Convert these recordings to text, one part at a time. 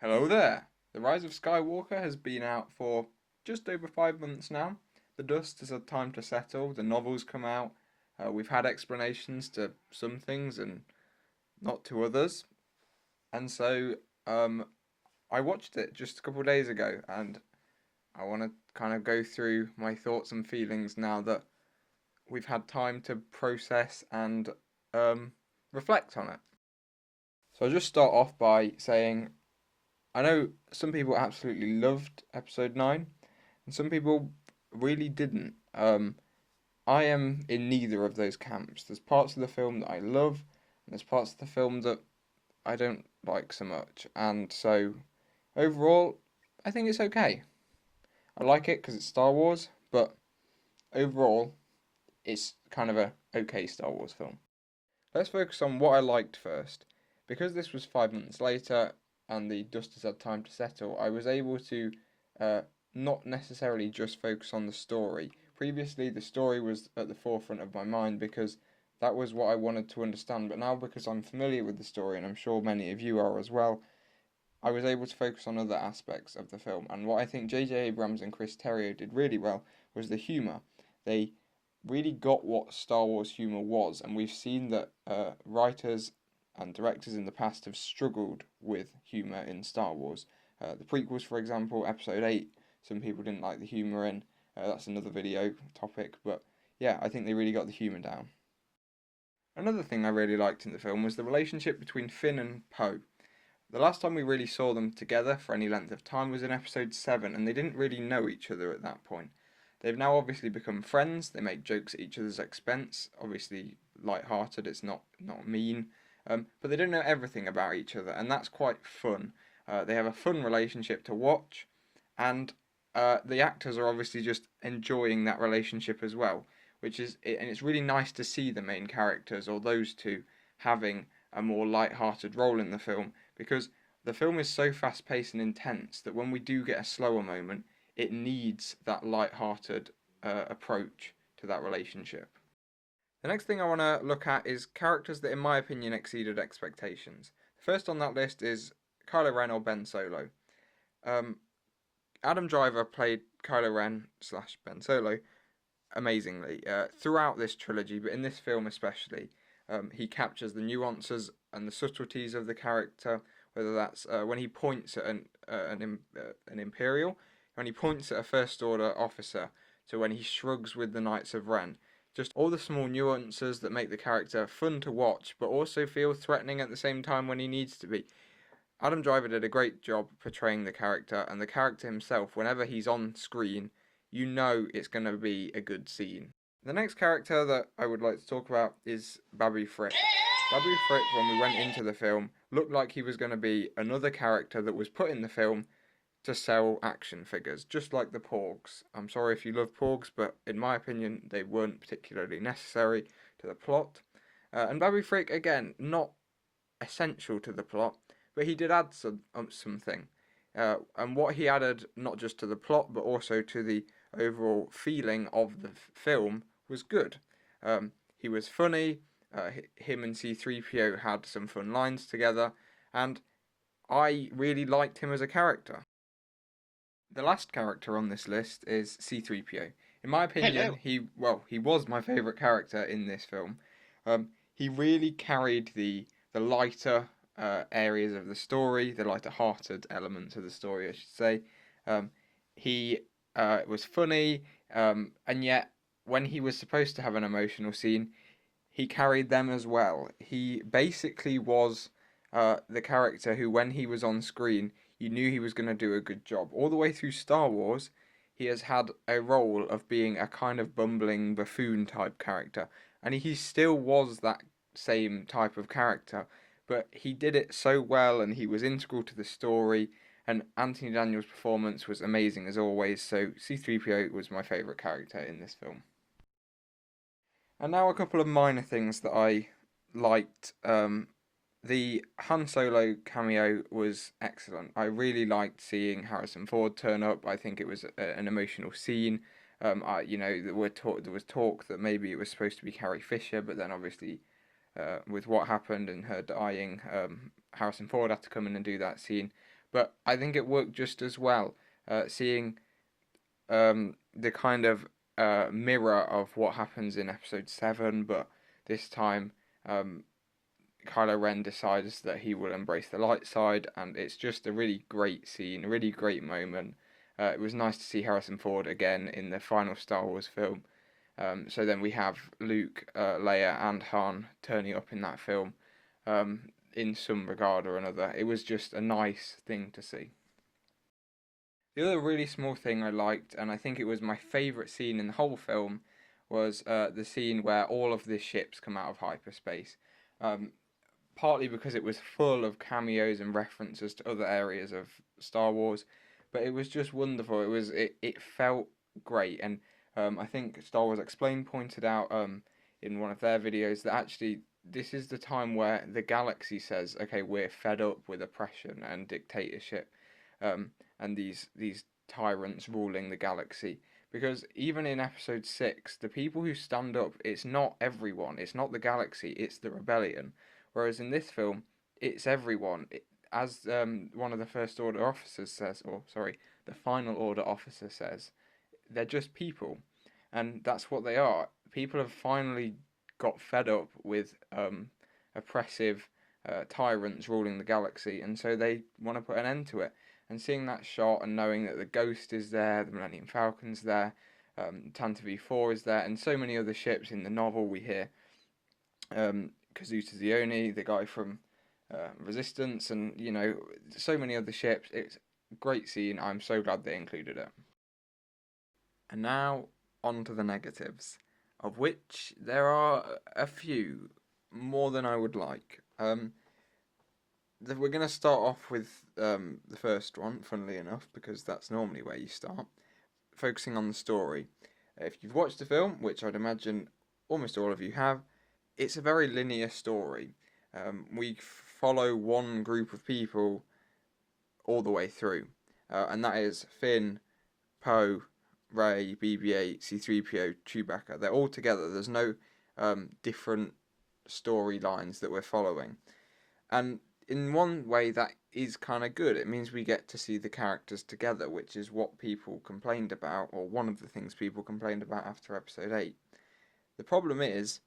Hello there! The Rise of Skywalker has been out for just over 5 months now. The dust has had time to settle, the novels come out, we've had explanations to some things and not to others. And so I watched it just a couple of days ago and I want to kind of go through my thoughts and feelings now that we've had time to process and um, reflect on it. So I'll just start off by saying I know some people absolutely loved episode 9, and some people really didn't. I am in neither of those camps. There's parts of the film that I love, and there's parts of the film that I don't like so much. And so, overall, I think it's okay. I like it because it's Star Wars, but overall, it's kind of a okay Star Wars film. Let's focus on what I liked first. Because this was 5 months later and the dust has had time to settle, I was able to uh, not necessarily just focus on the story. Previously, the story was at the forefront of my mind because that was what I wanted to understand. But now, because I'm familiar with the story, and I'm sure many of you are as well, I was able to focus on other aspects of the film. And what I think J.J. Abrams and Chris Terrio did really well was the humour. They really got what Star Wars humour was, and we've seen that writers and directors in the past have struggled with humour in Star Wars. The prequels, for example, Episode 8, some people didn't like the humour in. That's another video topic, but yeah, I think they really got the humour down. Another thing I really liked in the film was the relationship between Finn and Poe. The last time we really saw them together for any length of time was in episode 7, and they didn't really know each other at that point. They've now obviously become friends, they make jokes at each other's expense, obviously light-hearted, it's not mean, but they don't know everything about each other, and that's quite fun. They have a fun relationship to watch, and the actors are obviously just enjoying that relationship as well, and it's really nice to see the main characters, or those two, having a more light-hearted role in the film, because the film is so fast paced and intense that when we do get a slower moment, it needs that light-hearted approach to that relationship. The next thing I want to look at is characters that, in my opinion, exceeded expectations. First on that list is Kylo Ren or Ben Solo. Um, Adam Driver played Kylo Ren slash Ben Solo amazingly throughout this trilogy, but in this film especially. He captures the nuances and the subtleties of the character, whether that's when he points at an Imperial, when he points at a First Order officer, to when he shrugs with the Knights of Ren. Just all the small nuances that make the character fun to watch, but also feel threatening at the same time when he needs to be. Adam Driver did a great job portraying the character, and the character himself, whenever he's on screen, you know it's going to be a good scene. The next character that I would like to talk about is Babu Frick. Babu Frick, when we went into the film, looked like he was going to be another character that was put in the film to sell action figures, just like the Porgs. I'm sorry if you love Porgs, but in my opinion, they weren't particularly necessary to the plot. And Babu Frick, again, not essential to the plot, but he did add something. And what he added, not just to the plot, but also to the overall feeling of the film, was good. He was funny. Him and C3PO had some fun lines together, and I really liked him as a character. The last character on this list is C3PO. In my opinion, Hello. he was my favourite character in this film. He really carried the lighter areas of the story, the lighter-hearted elements of the story, I should say. He was funny, and yet when he was supposed to have an emotional scene, he carried them as well. He basically was the character who, when he was on screen, you knew he was going to do a good job. All the way through Star Wars, he has had a role of being a kind of bumbling buffoon type character, and he still was that same type of character, but he did it so well, and he was integral to the story. And Anthony Daniels' performance was amazing as always. So C3PO was my favourite character in this film. And now a couple of minor things that I liked. The Han Solo cameo was excellent. I really liked seeing Harrison Ford turn up. I think it was an emotional scene. There was talk that maybe it was supposed to be Carrie Fisher, but then obviously, with what happened and her dying, Harrison Ford had to come in and do that scene. But I think it worked just as well, seeing the kind of mirror of what happens in episode 7, but this time um, Kylo Ren decides that he will embrace the light side, and it's just a really great scene, a really great moment. It was nice to see Harrison Ford again in the final Star Wars film. So then we have Luke, Leia, and Han turning up in that film in some regard or another. It was just a nice thing to see. The other really small thing I liked, and I think it was my favourite scene in the whole film, was the scene where all of the ships come out of hyperspace. Um, Partly because it was full of cameos and references to other areas of Star Wars, but it was just wonderful. It felt great, and I think Star Wars Explained pointed out in one of their videos that actually this is the time where the galaxy says, "Okay, we're fed up with oppression and dictatorship, and these tyrants ruling the galaxy." Because even in episode 6, the people who stand up, it's not everyone, it's not the galaxy, it's the rebellion. Whereas in this film, it's everyone. As one of the First Order officers says, or sorry, the Final Order officer says, they're just people, and that's what they are. People have finally got fed up with oppressive tyrants ruling the galaxy, and so they want to put an end to it. And seeing that shot and knowing that the Ghost is there, the Millennium Falcon's there, Tantive V4 is there, and so many other ships in the novel we hear. Kazuta Zioni, the guy from Resistance, and so many other ships. It's a great scene. I'm so glad they included it. And now on to the negatives, of which there are a few, more than I would like. We're going to start off with the first one, funnily enough, because that's normally where you start, focusing on the story. If you've watched the film, which I'd imagine almost all of you have, it's a very linear story. We follow one group of people all the way through, and that is Finn, Poe, Rey, BB-8, C-3PO, Chewbacca. They're all together. There's no different storylines that we're following, and in one way that is kind of good. It means we get to see the characters together, which is what people complained about, or one of the things people complained about after episode 8. The problem is,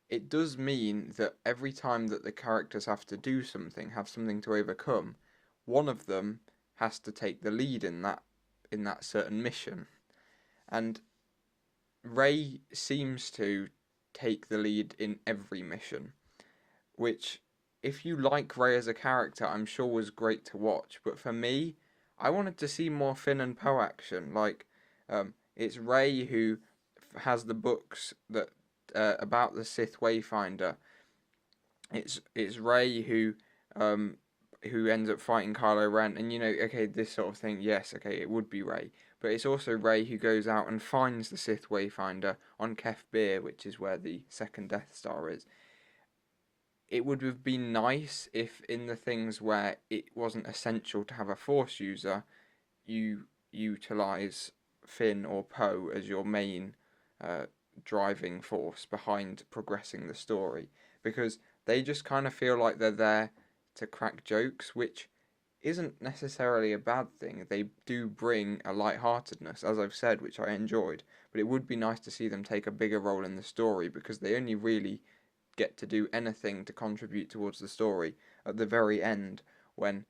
it does mean that every time that the characters have to do something, have something to overcome, one of them has to take the lead in that certain mission. And Rey seems to take the lead in every mission, which, if you like Rey as a character, I'm sure was great to watch. But for me, I wanted to see more Finn and Poe action. Like, it's Rey who has the books that about the Sith Wayfinder. It's Rey who ends up fighting Kylo Ren, and okay, this sort of thing. Yes, okay, it would be Rey, but it's also Rey who goes out and finds the Sith Wayfinder on Kef Bir, which is where the second Death Star is. It would have been nice if in the things where it wasn't essential to have a Force user, you utilize Finn or Poe as your main driving force behind progressing the story, because they just kind of feel like they're there to crack jokes, which isn't necessarily a bad thing. They do bring a lightheartedness, as I've said, which I enjoyed, but it would be nice to see them take a bigger role in the story, because they only really get to do anything to contribute towards the story at the very end, when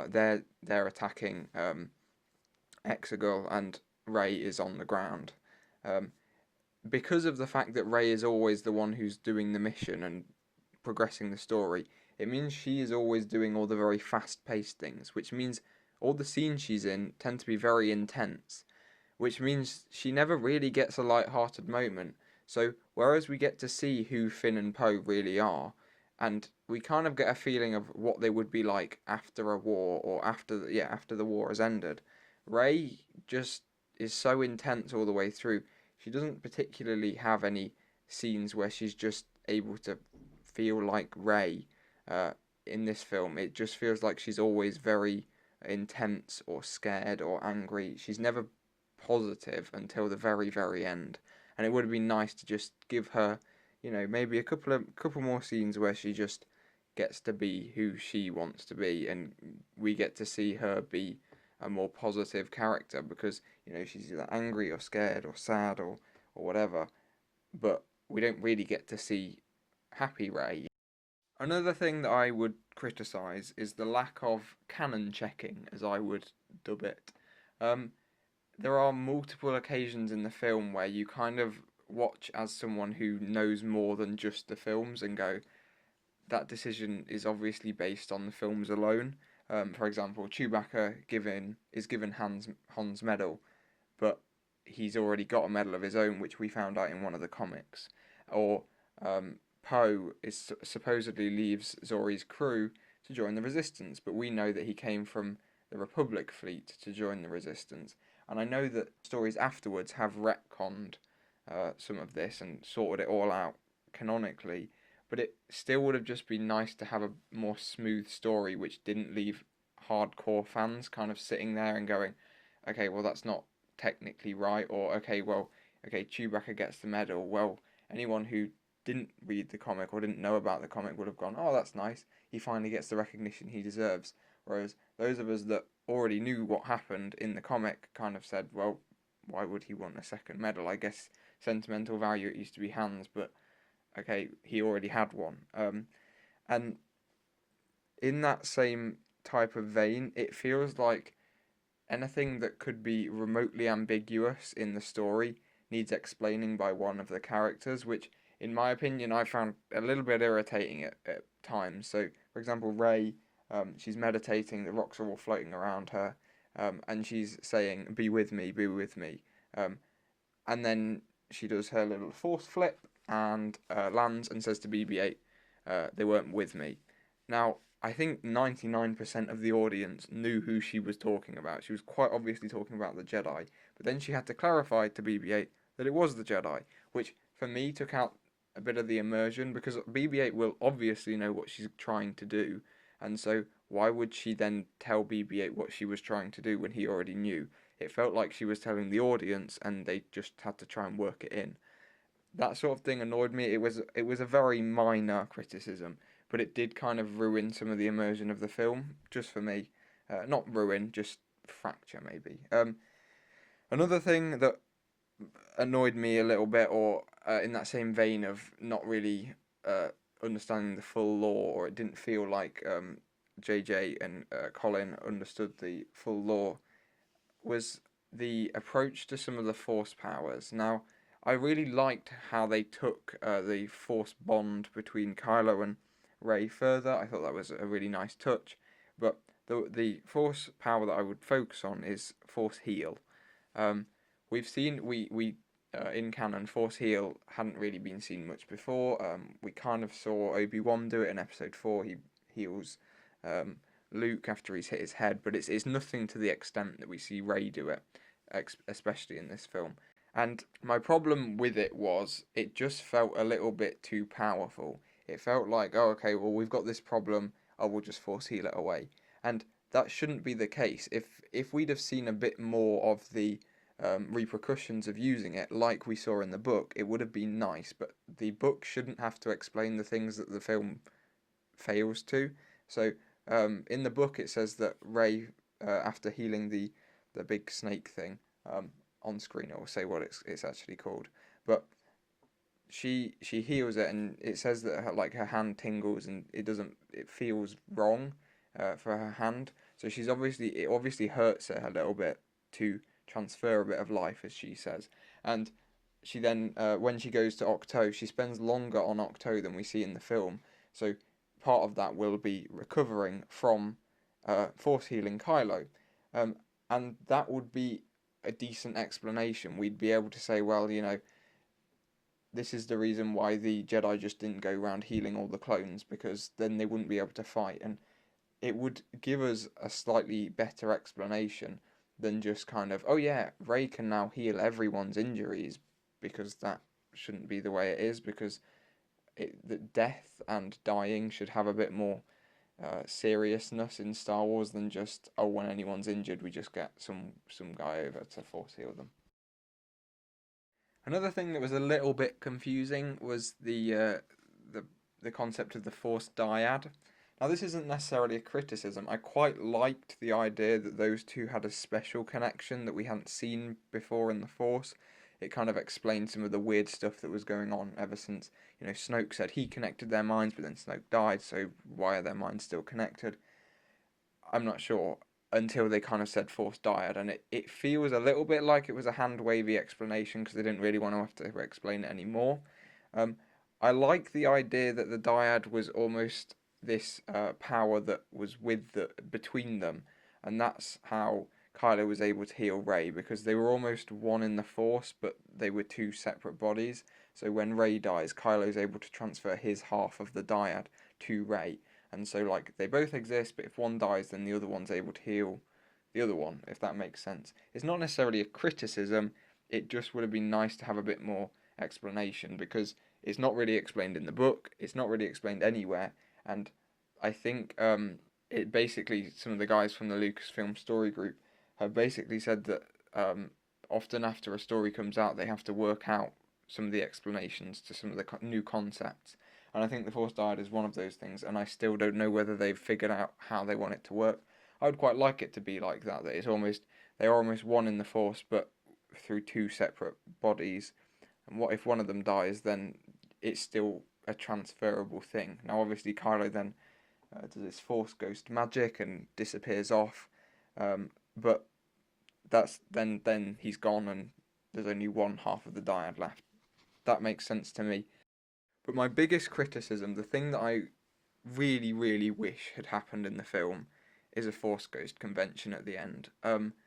they're attacking Exegol and Rey is on the ground. Because of the fact that Rey is always the one who's doing the mission and progressing the story, it means she is always doing all the very fast-paced things, which means all the scenes she's in tend to be very intense, which means she never really gets a light-hearted moment. So whereas we get to see who Finn and Poe really are, and we kind of get a feeling of what they would be like after a war, or after the war has ended, Rey just is so intense all the way through. She doesn't particularly have any scenes where she's just able to feel like Rey in this film. It just feels like she's always very intense or scared or angry. She's never positive until the very, very end. And it would have been nice to just give her, maybe a couple more scenes where she just gets to be who she wants to be, and we get to see her be a more positive character because she's either angry or scared or sad or whatever, but we don't really get to see happy Rey. Another thing that I would criticise is the lack of canon checking, as I would dub it. Um, there are multiple occasions in the film where you kind of watch as someone who knows more than just the films and go, that decision is obviously based on the films alone. For example, Chewbacca is given Han's medal, but he's already got a medal of his own, which we found out in one of the comics. Or Poe is supposedly leaves Zori's crew to join the Resistance, but we know that he came from the Republic fleet to join the Resistance. And I know that stories afterwards have retconned some of this and sorted it all out canonically, but it still would have just been nice to have a more smooth story which didn't leave hardcore fans kind of sitting there and going, okay, well, that's not technically right, or okay, Chewbacca gets the medal. Well, anyone who didn't read the comic or didn't know about the comic would have gone, oh, that's nice. He finally gets the recognition he deserves. Whereas those of us that already knew what happened in the comic kind of said, well, why would he want a second medal? I guess sentimental value, it used to be Han's, but okay, he already had one. And in that same type of vein, it feels like anything that could be remotely ambiguous in the story needs explaining by one of the characters, which, in my opinion, I found a little bit irritating at times. So, for example, Rey, she's meditating, the rocks are all floating around her, and she's saying, be with me, be with me. And then she does her little force flip and lands and says to BB-8, they weren't with me. Now, I think 99% of the audience knew who she was talking about. She was quite obviously talking about the Jedi, but then she had to clarify to BB-8 that it was the Jedi, which for me took out a bit of the immersion because BB-8 will obviously know what she's trying to do, and so why would she then tell BB-8 what she was trying to do when he already knew? It felt like she was telling the audience and they just had to try and work it in. That sort of thing annoyed me. It was a very minor criticism, but it did kind of ruin some of the immersion of the film, just for me. Not ruin, just fracture maybe. Another thing that annoyed me a little bit, or in that same vein of not really understanding the full lore, or it didn't feel like JJ and Colin understood the full lore, was the approach to some of the Force powers. Now, I really liked how they took the Force bond between Kylo and Rey further. I thought that was a really nice touch. But the Force power that I would focus on is Force Heal. We've seen we in canon Force Heal hadn't really been seen much before. We kind of saw Obi-Wan do it in Episode 4. He heals Luke after he's hit his head, but it's nothing to the extent that we see Rey do it, especially in this film. And my problem with it was it just felt a little bit too powerful. It felt like, oh, okay, well, we've got this problem, I will just force heal it away. And that shouldn't be the case. If we'd have seen a bit more of the repercussions of using it, like we saw in the book, it would have been nice. But the book shouldn't have to explain the things that the film fails to. So in the book, it says that Rey, after healing the big snake thing, on screen, I will say what it's actually called, but she heals it, and it says that her hand tingles, and it feels wrong for her hand. So it obviously hurts her a little bit to transfer a bit of life, as she says, and she then when she goes to Octo, she spends longer on Octo than we see in the film. So part of that will be recovering from force healing Kylo, and that would be a decent explanation. We'd be able to say, well, this is the reason why the Jedi just didn't go around healing all the clones, because then they wouldn't be able to fight, and it would give us a slightly better explanation than just kind of, oh yeah, Rey can now heal everyone's injuries, because that shouldn't be the way it is, because that death and dying should have a bit more seriousness in Star Wars than just, oh, when anyone's injured we just get some guy over to force heal them. Another thing that was a little bit confusing was the the concept of the Force dyad. Now, this isn't necessarily a criticism. I quite liked the idea that those two had a special connection that we hadn't seen before in the Force. It kind of explained some of the weird stuff that was going on ever since, Snoke said he connected their minds, but then Snoke died, so why are their minds still connected? I'm not sure until they kind of said Force dyad, and it feels a little bit like it was a hand-wavy explanation because they didn't really want to have to explain it anymore. I like the idea that the dyad was almost this power that was between them, and that's how Kylo was able to heal Rey, because they were almost one in the Force, but they were two separate bodies. So when Rey dies, Kylo's able to transfer his half of the dyad to Rey, and so like they both exist, but if one dies, then the other one's able to heal the other one, if that makes sense. It's not necessarily a criticism. It just would have been nice to have a bit more explanation, because it's not really explained in the book. It's not really explained anywhere, and I think it basically, some of the guys from the Lucasfilm story group have basically said that often after a story comes out, they have to work out some of the explanations to some of the new concepts. And I think the Force Dyad is one of those things, and I still don't know whether they've figured out how they want it to work. I would quite like it to be like that it's almost, they're almost one in the Force, but through two separate bodies. And what if one of them dies, then it's still a transferable thing. Now, obviously, Kylo then does his Force Ghost magic and disappears off, but that's then he's gone, and there's only one half of the dyad left. That makes sense to me. But my biggest criticism, the thing that I really, really wish had happened in the film, is a Force Ghost convention at the end.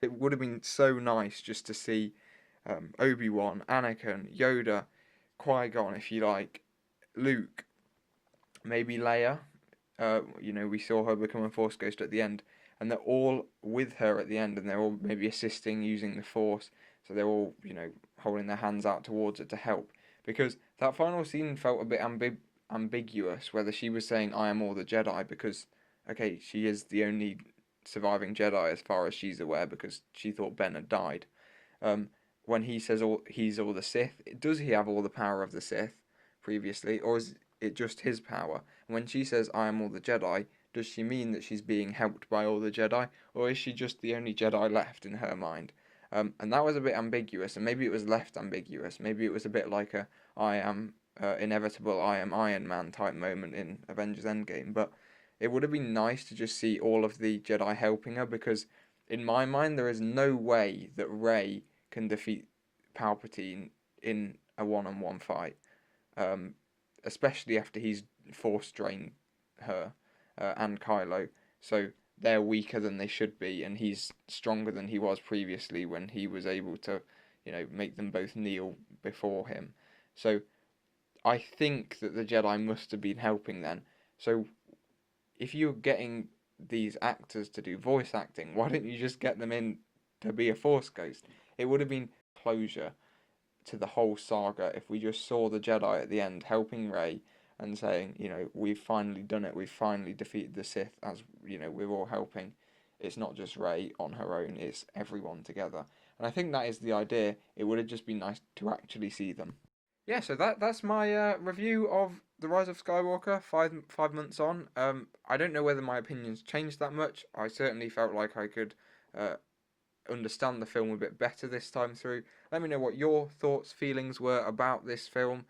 It would have been so nice just to see Obi-Wan, Anakin, Yoda, Qui-Gon, if you like, Luke, maybe Leia. We saw her become a Force Ghost at the end, and they're all with her at the end, and they're all maybe assisting using the Force, so they're all, holding their hands out towards it to help. Because that final scene felt a bit ambiguous, whether she was saying, I am all the Jedi, because, okay, she is the only surviving Jedi as far as she's aware, because she thought Ben had died. When he says he's all the Sith, does he have all the power of the Sith previously, or is it just his power? And when she says, I am all the Jedi, does she mean that she's being helped by all the Jedi, or is she just the only Jedi left in her mind? And that was a bit ambiguous, and maybe it was left ambiguous. Maybe it was a bit like a I am inevitable, I am Iron Man type moment in Avengers Endgame. But it would have been nice to just see all of the Jedi helping her, because in my mind there is no way that Rey can defeat Palpatine in a one-on-one fight, especially after he's force drained her and Kylo. So they're weaker than they should be, and he's stronger than he was previously when he was able to, make them both kneel before him. So I think that the Jedi must have been helping then. So if you're getting these actors to do voice acting, why don't you just get them in to be a Force Ghost? It would have been closure to the whole saga if we just saw the Jedi at the end helping Rey and saying, we've finally done it, we've finally defeated the Sith, as, we're all helping. It's not just Rey on her own, it's everyone together. And I think that is the idea. It would have just been nice to actually see them. Yeah, so that's my review of The Rise of Skywalker, five months on. I don't know whether my opinions changed that much. I certainly felt like I could understand the film a bit better this time through. Let me know what your thoughts, feelings were about this film.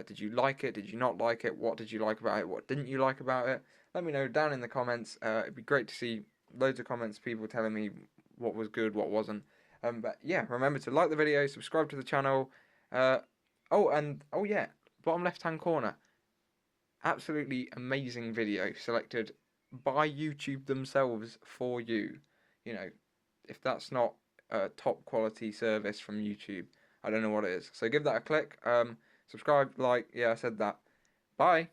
Did you like it? Did you not like it? What did you like about it? What didn't you like about it? Let me know down in the comments. It'd be great to see loads of comments, people telling me what was good, what wasn't. But yeah, remember to like the video, subscribe to the channel. Oh yeah, bottom left-hand corner. Absolutely amazing video selected by YouTube themselves for you. If that's not a top quality service from YouTube, I don't know what it is. So give that a click. Subscribe, like, yeah, I said that. Bye.